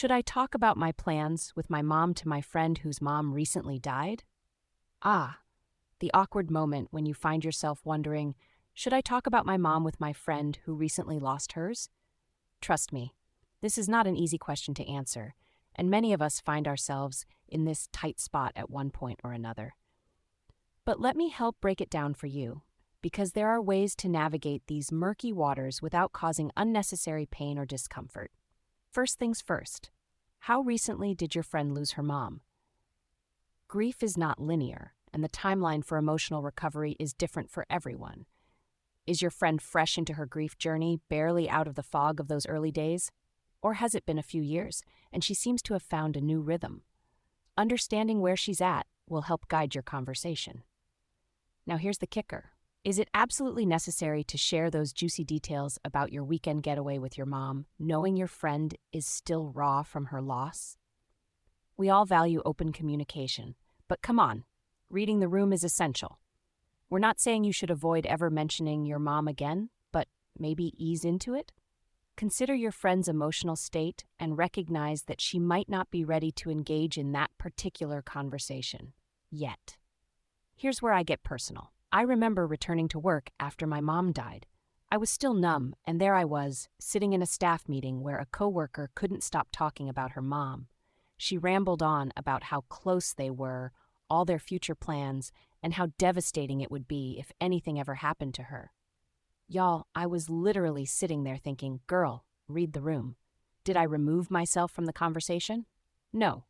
Should I talk about my plans with my mom to my friend whose mom recently died? Ah, the awkward moment when you find yourself wondering, should I talk about my mom with my friend who recently lost hers? Trust me, this is not an easy question to answer, and many of us find ourselves in this tight spot at one point or another. But let me help break it down for you, because there are ways to navigate these murky waters without causing unnecessary pain or discomfort. First things first, how recently did your friend lose her mom? Grief is not linear, and the timeline for emotional recovery is different for everyone. Is your friend fresh into her grief journey, barely out of the fog of those early days? Or has it been a few years, and she seems to have found a new rhythm? Understanding where she's at will help guide your conversation. Now here's the kicker. Is it absolutely necessary to share those juicy details about your weekend getaway with your mom, knowing your friend is still raw from her loss? We all value open communication, but come on, reading the room is essential. We're not saying you should avoid ever mentioning your mom again, but maybe ease into it. Consider your friend's emotional state and recognize that she might not be ready to engage in that particular conversation yet. Here's where I get personal. I remember returning to work after my mom died. I was still numb, and there I was, sitting in a staff meeting where a coworker couldn't stop talking about her mom. She rambled on about how close they were, all their future plans, and how devastating it would be if anything ever happened to her. Y'all, I was literally sitting there thinking, girl, read the room. Did I remove myself from the conversation? No.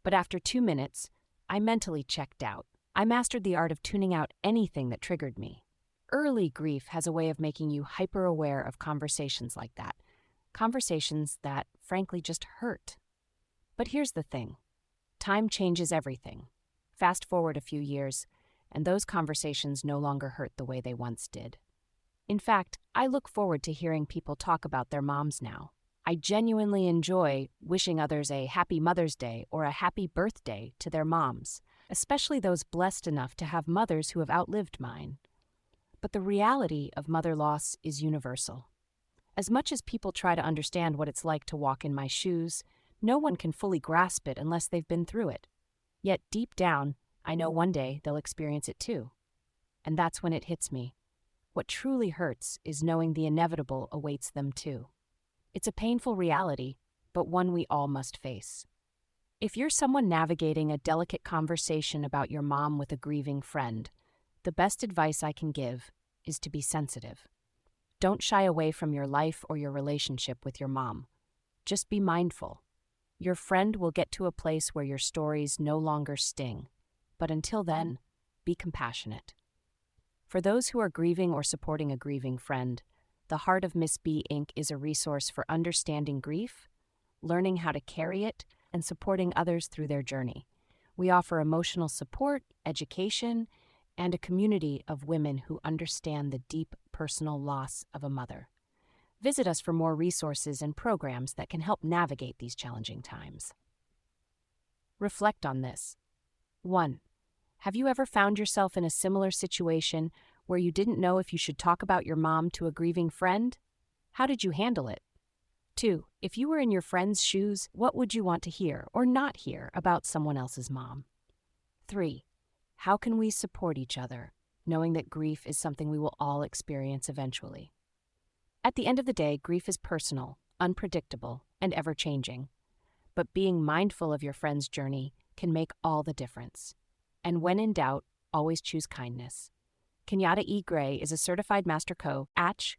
But after 2 minutes, I mentally checked out. I mastered the art of tuning out anything that triggered me. Early grief has a way of making you hyper-aware of conversations like that. Conversations that, frankly, just hurt. But here's the thing. Time changes everything. Fast forward a few years, and those conversations no longer hurt the way they once did. In fact, I look forward to hearing people talk about their moms now. I genuinely enjoy wishing others a happy Mother's Day or a happy birthday to their moms, especially those blessed enough to have mothers who have outlived mine. But the reality of mother loss is universal. As much as people try to understand what it's like to walk in my shoes, no one can fully grasp it unless they've been through it. Yet deep down, I know one day they'll experience it too. And that's when it hits me. What truly hurts is knowing the inevitable awaits them too. It's a painful reality, but one we all must face. If you're someone navigating a delicate conversation about your mom with a grieving friend, the best advice I can give is to be sensitive. Don't shy away from your life or your relationship with your mom. Just be mindful. Your friend will get to a place where your stories no longer sting. But until then, be compassionate. For those who are grieving or supporting a grieving friend, the Heart of Miss B Inc. is a resource for understanding grief, learning how to carry it, and supporting others through their journey. We offer emotional support, education, and a community of women who understand the deep personal loss of a mother. Visit us for more resources and programs that can help navigate these challenging times. Reflect on this. 1. Have you ever found yourself in a similar situation where you didn't know if you should talk about your mom to a grieving friend? How did you handle it? 2. If you were in your friend's shoes, what would you want to hear or not hear about someone else's mom? 3. How can we support each other, knowing that grief is something we will all experience eventually? At the end of the day, grief is personal, unpredictable, and ever-changing. But being mindful of your friend's journey can make all the difference. And when in doubt, always choose kindness. Kenyatta E. Gray is a certified Master Co.,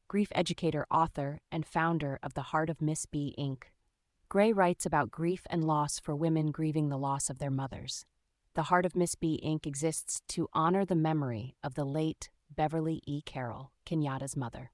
grief educator, author, and founder of the Heart of Miss B Inc. Gray writes about grief and loss for women grieving the loss of their mothers. The Heart of Miss B Inc. exists to honor the memory of the late Beverly E. Carroll, Kenyatta's mother.